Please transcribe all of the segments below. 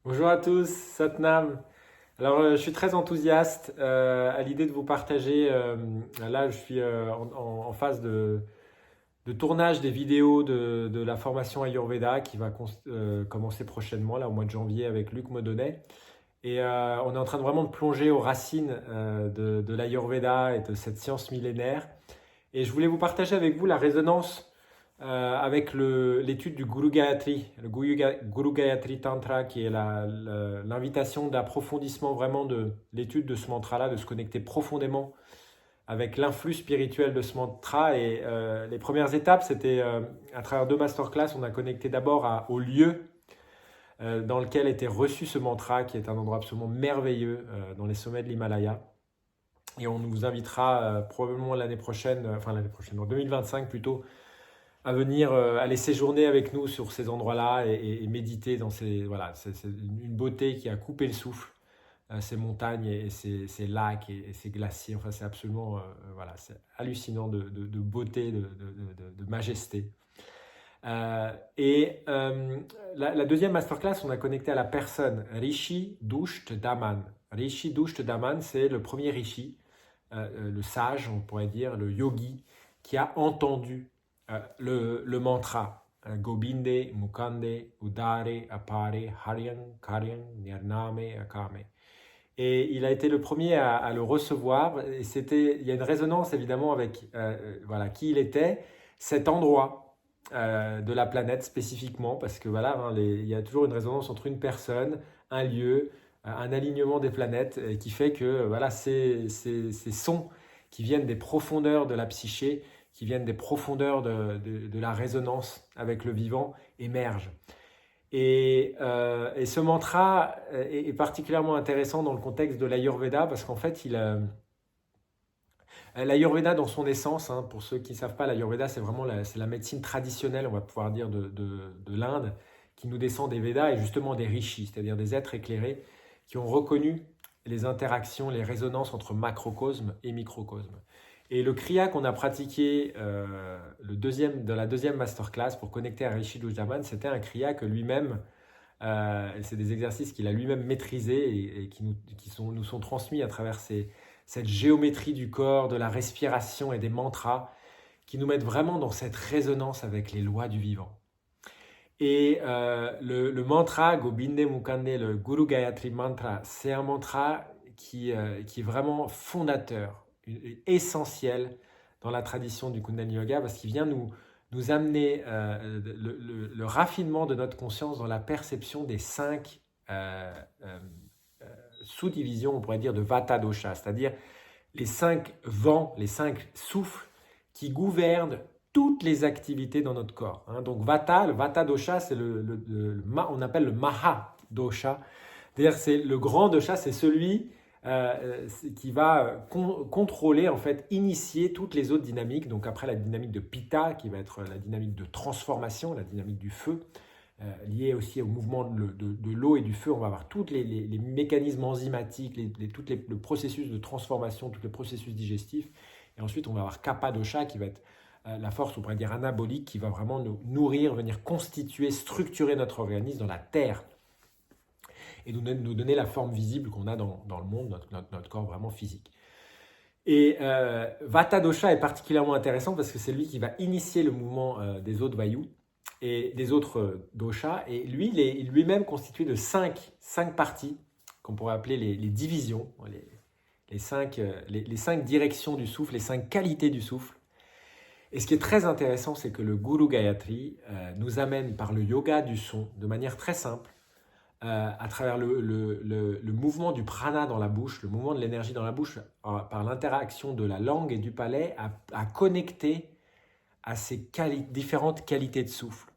Bonjour à tous, Satnam. Alors, je suis très enthousiaste à l'idée de vous partager. Là, je suis en phase de tournage des vidéos de la formation Ayurveda qui va commencer prochainement, là, au mois de janvier, avec Luc Modonnet. Et on est en train de vraiment de plonger aux racines de l'Ayurveda et de cette science millénaire. Et je voulais vous partager avec vous la résonance avec l'étude du Guru Gayatri, le Guru Gayatri Tantra, qui est l'invitation d'approfondissement vraiment de l'étude de ce mantra-là, de se connecter profondément avec l'influx spirituel de ce mantra. Et les premières étapes, c'était à travers deux masterclass, on a connecté d'abord au lieu dans lequel était reçu ce mantra, qui est un endroit absolument merveilleux dans les sommets de l'Himalaya. Et on vous invitera probablement l'année prochaine, enfin l'année prochaine, en 2025 plutôt, à venir aller séjourner avec nous sur ces endroits-là et méditer dans ces voilà, c'est une beauté qui a coupé le souffle, ces montagnes et ces lacs et ces glaciers. Enfin, c'est absolument voilà, c'est hallucinant de beauté, de majesté. Et la deuxième masterclass, on a connecté à la personne Rishi Dusht Daman. Rishi Dusht Daman, c'est le premier rishi, le sage, on pourrait dire, le yogi, qui a entendu le mantra Gobinde, Mukande, Udare, Apare, Haryan, Karyan, Nirname, Akame. Et il a été le premier à le recevoir. Et il y a une résonance évidemment avec voilà, qui il était, cet endroit de la planète spécifiquement, parce que voilà, hein, il y a toujours une résonance entre une personne, un lieu, un alignement des planètes qui fait que voilà, ces sons qui viennent des profondeurs de la psyché, qui viennent des profondeurs de la résonance avec le vivant, émergent. Et ce mantra est particulièrement intéressant dans le contexte de l'Ayurveda parce qu'en fait, l'Ayurveda dans son essence, hein, pour ceux qui ne savent pas, l'Ayurveda c'est vraiment c'est la médecine traditionnelle, on va pouvoir dire, de l'Inde, qui nous descend des Védas et justement des rishis, c'est-à-dire des êtres éclairés qui ont reconnu les interactions, les résonances entre macrocosme et microcosme. Et le kriya qu'on a pratiqué dans la deuxième masterclass pour connecter à Rishi Dujaman, c'était un kriya que lui-même, c'est des exercices qu'il a lui-même maîtrisés et nous sont transmis à travers cette géométrie du corps, de la respiration et des mantras qui nous mettent vraiment dans cette résonance avec les lois du vivant. Et le mantra Gobinde Mukande, le Guru Gayatri Mantra, c'est un mantra qui est vraiment fondateur, essentiel dans la tradition du Kundalini Yoga parce qu'il vient nous amener le raffinement de notre conscience dans la perception des cinq euh, euh, sous-divisions, on pourrait dire, de Vata Dosha, c'est-à-dire les cinq vents, les cinq souffles qui gouvernent toutes les activités dans notre corps. Hein. Donc Vata, le Vata Dosha, c'est on appelle le Maha Dosha. C'est-à-dire c'est le grand dosha, c'est celui qui va contrôler, en fait, initier toutes les autres dynamiques. Donc après la dynamique de Pitta, qui va être la dynamique de transformation, la dynamique du feu, liée aussi au mouvement de l'eau et du feu, on va avoir tous les mécanismes enzymatiques, le processus de transformation, tous les processus digestifs. Et ensuite, on va avoir Kapha dosha, qui va être la force, on pourrait dire anabolique, qui va vraiment nous nourrir, venir constituer, structurer notre organisme dans la terre et nous donner la forme visible qu'on a dans le monde, notre corps vraiment physique. Et Vata Dosha est particulièrement intéressant parce que c'est lui qui va initier le mouvement des autres Vayus et des autres doshas. Et lui, il est lui-même constitué de cinq parties qu'on pourrait appeler les divisions, les cinq directions du souffle, les cinq qualités du souffle. Et ce qui est très intéressant, c'est que le Guru Gayatri nous amène par le yoga du son de manière très simple à travers le mouvement du prana dans la bouche, le mouvement de l'énergie dans la bouche, par l'interaction de la langue et du palais, à connecter à ces différentes qualités de souffle.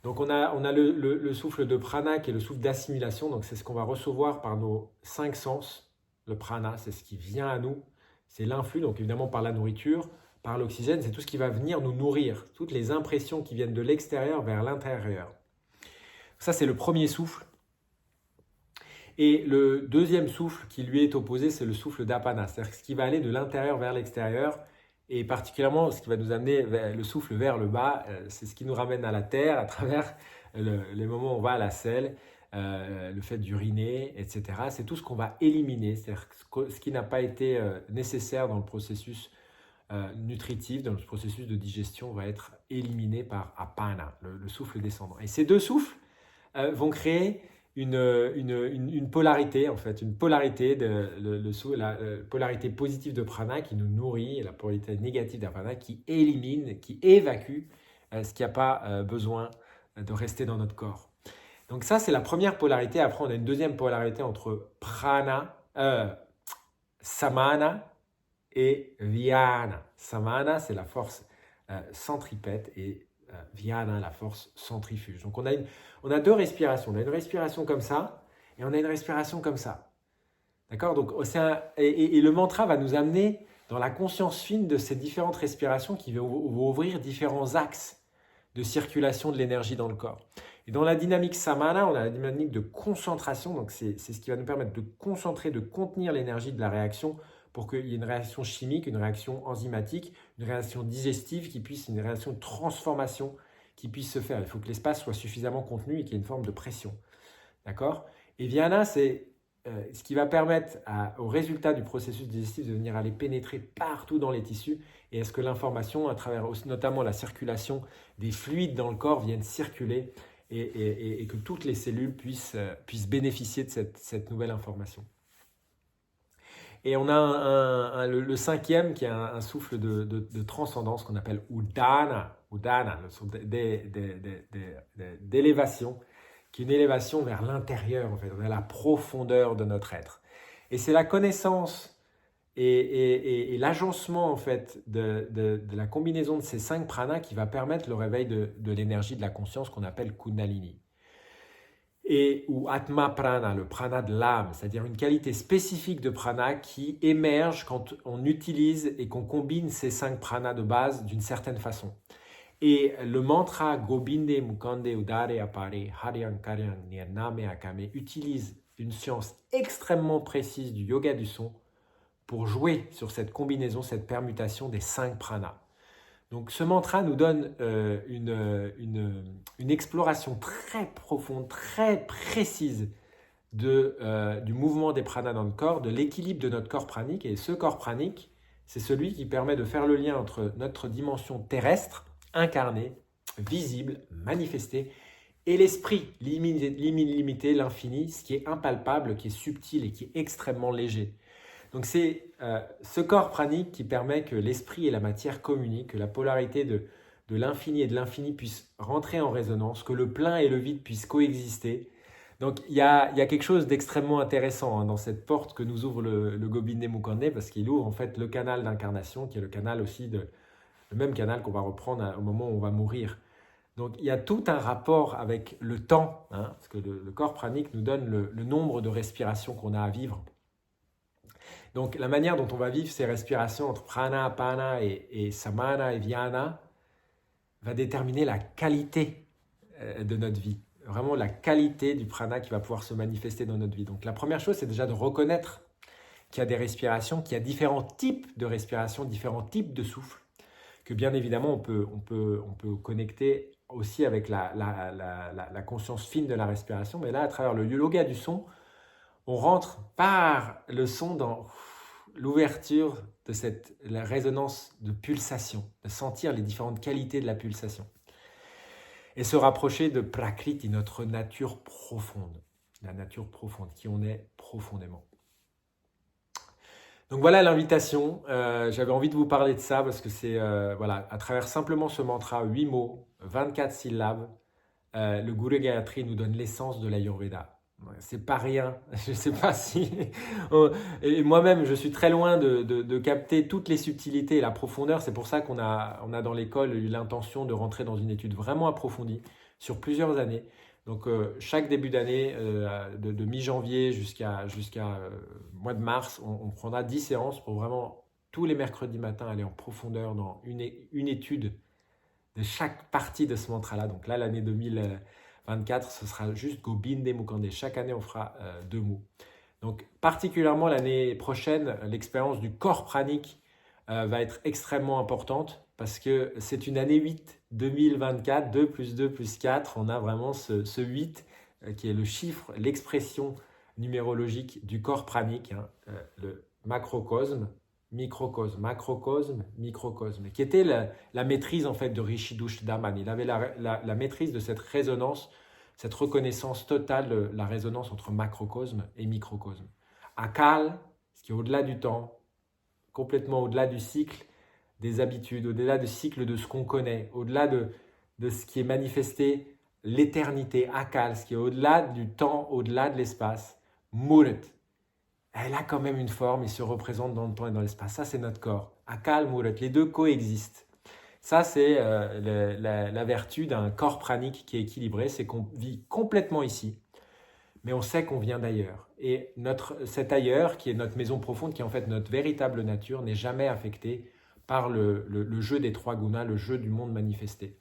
Donc on a le souffle de prana qui est le souffle d'assimilation, donc c'est ce qu'on va recevoir par nos cinq sens. Le prana, c'est ce qui vient à nous, c'est l'influx, donc évidemment par la nourriture, par l'oxygène, c'est tout ce qui va venir nous nourrir, toutes les impressions qui viennent de l'extérieur vers l'intérieur. Ça, c'est le premier souffle. Et le deuxième souffle qui lui est opposé, c'est le souffle d'apana, c'est-à-dire ce qui va aller de l'intérieur vers l'extérieur, et particulièrement ce qui va nous amener le souffle vers le bas, c'est ce qui nous ramène à la terre à travers les moments où on va à la selle, le fait d'uriner, etc. C'est tout ce qu'on va éliminer, c'est-à-dire ce qui n'a pas été nécessaire dans le processus nutritif, dans le processus de digestion, va être éliminé par apana, le souffle descendant. Et ces deux souffles vont créer une polarité, en fait, une polarité, la polarité positive de prana qui nous nourrit, et la polarité négative de prana qui élimine, qui évacue ce qui n'a pas besoin de rester dans notre corps. Donc ça, c'est la première polarité. Après, on a une deuxième polarité entre prana, samana et vyana. Samana, c'est la force centripète et vyana, la force centrifuge. Donc on a deux respirations. On a une respiration comme ça et on a une respiration comme ça. D'accord? Donc et le mantra va nous amener dans la conscience fine de ces différentes respirations qui vont ouvrir différents axes de circulation de l'énergie dans le corps. Et dans la dynamique samana, on a la dynamique de concentration. Donc c'est ce qui va nous permettre de concentrer, de contenir l'énergie de la réaction pour qu'il y ait une réaction chimique, une réaction enzymatique, une réaction digestive, une réaction de transformation qui puisse se faire. Il faut que l'espace soit suffisamment contenu et qu'il y ait une forme de pression. D'accord? Et Vyana, c'est ce qui va permettre au résultat du processus digestif de venir aller pénétrer partout dans les tissus et est-ce que l'information, à travers notamment la circulation des fluides dans le corps, vienne circuler et que toutes les cellules puissent bénéficier de cette nouvelle information. Et on a le cinquième qui est un souffle de transcendance qu'on appelle Udana, le son d'élévation, qui est une élévation vers l'intérieur, en fait, vers la profondeur de notre être. Et c'est la connaissance et l'agencement en fait, de la combinaison de ces 5 pranas qui va permettre le réveil de l'énergie de la conscience qu'on appelle Kundalini. Ou Atma Prana, le prana de l'âme, c'est-à-dire une qualité spécifique de prana qui émerge quand on utilise et qu'on combine ces 5 pranas de base d'une certaine façon. Et le mantra Gobinde Mukande Udare Apare Haryan Karyan Nirname Akame utilise une science extrêmement précise du yoga du son pour jouer sur cette combinaison, cette permutation des 5 pranas. Donc ce mantra nous donne une exploration très profonde, très précise du mouvement des pranas dans le corps, de l'équilibre de notre corps pranique. Et ce corps pranique, c'est celui qui permet de faire le lien entre notre dimension terrestre, incarnée, visible, manifestée, et l'esprit l'illimité, l'infini, ce qui est impalpable, qui est subtil et qui est extrêmement léger. Donc c'est ce corps pranique qui permet que l'esprit et la matière communiquent, que la polarité de l'infini et de l'infini puissent rentrer en résonance, que le plein et le vide puissent coexister. Donc il y a quelque chose d'extrêmement intéressant dans cette porte que nous ouvre le Gobinde Mukande parce qu'il ouvre en fait le canal d'incarnation qui est le canal aussi le même canal qu'on va reprendre au moment où on va mourir. Donc il y a tout un rapport avec le temps, parce que le corps pranique nous donne le nombre de respirations qu'on a à vivre. Donc la manière dont on va vivre ces respirations entre prana, apana et samana et vyana va déterminer la qualité de notre vie. Vraiment la qualité du prana qui va pouvoir se manifester dans notre vie. Donc la première chose, c'est déjà de reconnaître qu'il y a des respirations, qu'il y a différents types de respirations, différents types de souffles, que bien évidemment on peut connecter aussi avec la conscience fine de la respiration. Mais là, à travers le yoga du son, on rentre par le son dans l'ouverture de la résonance de pulsation, de sentir les différentes qualités de la pulsation. Et se rapprocher de Prakriti, notre nature profonde, la nature profonde, qui on est profondément. Donc voilà l'invitation, j'avais envie de vous parler de ça parce que c'est à travers simplement ce mantra, 8 mots, 24 syllabes, le Guru Gayatri nous donne l'essence de l'Ayurveda. C'est pas rien, je sais pas si... Et moi-même, je suis très loin de capter toutes les subtilités et la profondeur. C'est pour ça qu'on a dans l'école eu l'intention de rentrer dans une étude vraiment approfondie sur plusieurs années. Donc chaque début d'année, de mi-janvier jusqu'à mois de mars, on prendra 10 séances pour vraiment tous les mercredis matins aller en profondeur dans une étude de chaque partie de ce mantra-là. Donc là, l'année 2024, ce sera juste Gobinde Mukande. Chaque année, on fera 2 mots. Donc, particulièrement l'année prochaine, l'expérience du corps pranique va être extrêmement importante parce que c'est une année 8, 2024, 2 plus 2 plus 4. On a vraiment ce 8 qui est le chiffre, l'expression numérologique du corps pranique, hein, le macrocosme, microcosme, macrocosme, microcosme, qui était la maîtrise en fait de Rishidush Daman. Il avait la maîtrise de cette résonance, cette reconnaissance totale de la résonance entre macrocosme et microcosme. Akal, ce qui est au-delà du temps, complètement au-delà du cycle des habitudes, au-delà du cycle de ce qu'on connaît, au-delà de ce qui est manifesté, l'éternité, Akal, ce qui est au-delà du temps, au-delà de l'espace, Murat. Elle a quand même une forme, il se représente dans le temps et dans l'espace. Ça, c'est notre corps. Akal, Murat, les deux coexistent. Ça, c'est la vertu d'un corps pranique qui est équilibré, c'est qu'on vit complètement ici, mais on sait qu'on vient d'ailleurs. Et cet ailleurs, qui est notre maison profonde, qui est en fait notre véritable nature, n'est jamais affecté par le jeu des trois gunas, le jeu du monde manifesté.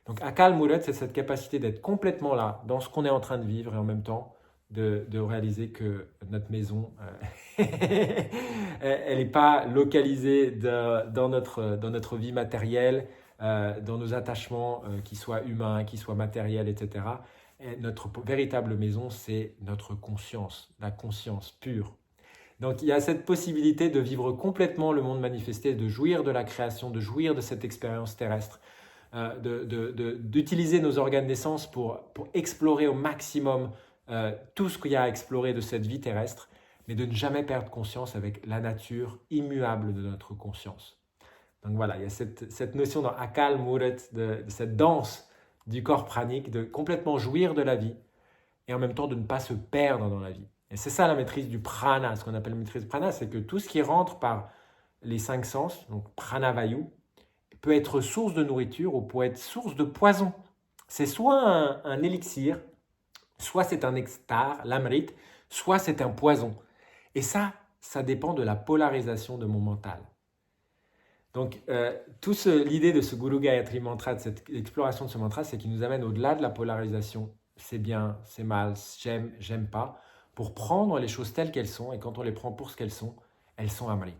Donc Akal Murat, c'est cette capacité d'être complètement là, dans ce qu'on est en train de vivre, et en même temps de réaliser que notre maison, elle n'est pas localisée dans notre vie matérielle, dans nos attachements, qu'ils soient humains, qu'ils soient matériels, etc. Et notre véritable maison, c'est notre conscience, la conscience pure. Donc il y a cette possibilité de vivre complètement le monde manifesté, de jouir de la création, de jouir de cette expérience terrestre, d'utiliser nos organes d'essence pour explorer au maximum tout ce qu'il y a à explorer de cette vie terrestre, mais de ne jamais perdre conscience avec la nature immuable de notre conscience. Donc voilà, il y a cette notion dans Akal Murat, de cette danse du corps pranique, de complètement jouir de la vie et en même temps de ne pas se perdre dans la vie. Et c'est ça la maîtrise du prana. Ce qu'on appelle la maîtrise du prana, c'est que tout ce qui rentre par les cinq sens, donc pranavayu, peut être source de nourriture ou peut être source de poison. C'est soit un élixir, soit c'est un nectar, l'amrit, soit c'est un poison. Et ça dépend de la polarisation de mon mental. Donc, l'idée de ce Guru Gayatri Mantra, de cette exploration de ce mantra, c'est qu'il nous amène au-delà de la polarisation. C'est bien, c'est mal, j'aime pas, pour prendre les choses telles qu'elles sont. Et quand on les prend pour ce qu'elles sont amrit.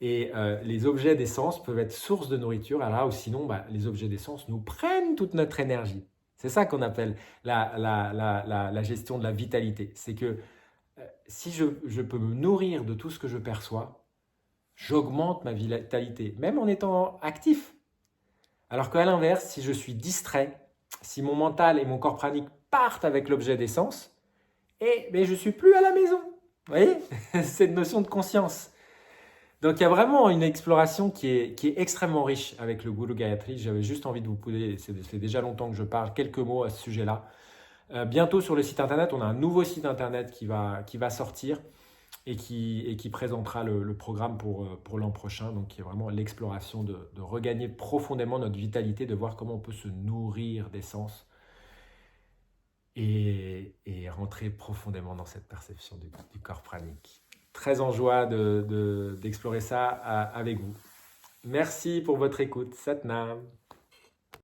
Et les objets d'essence peuvent être source de nourriture, alors là, ou sinon, les objets d'essence nous prennent toute notre énergie. C'est ça qu'on appelle la gestion de la vitalité. C'est que si je peux me nourrir de tout ce que je perçois, j'augmente ma vitalité, même en étant actif. Alors qu'à l'inverse, si je suis distrait, si mon mental et mon corps pranique partent avec l'objet d'essence, mais je ne suis plus à la maison. Vous voyez, cette notion de conscience. Donc il y a vraiment une exploration qui est extrêmement riche avec le Guru Gayatri. J'avais juste envie de vous poser, ça fait déjà longtemps que je parle, quelques mots à ce sujet-là. Bientôt sur le site internet, on a un nouveau site internet qui va sortir et qui présentera le programme pour l'an prochain. Donc il y a vraiment l'exploration de regagner profondément notre vitalité, de voir comment on peut se nourrir d'essence et rentrer profondément dans cette perception du corps pranique. Très en joie d'explorer ça avec vous. Merci pour votre écoute. Satnam.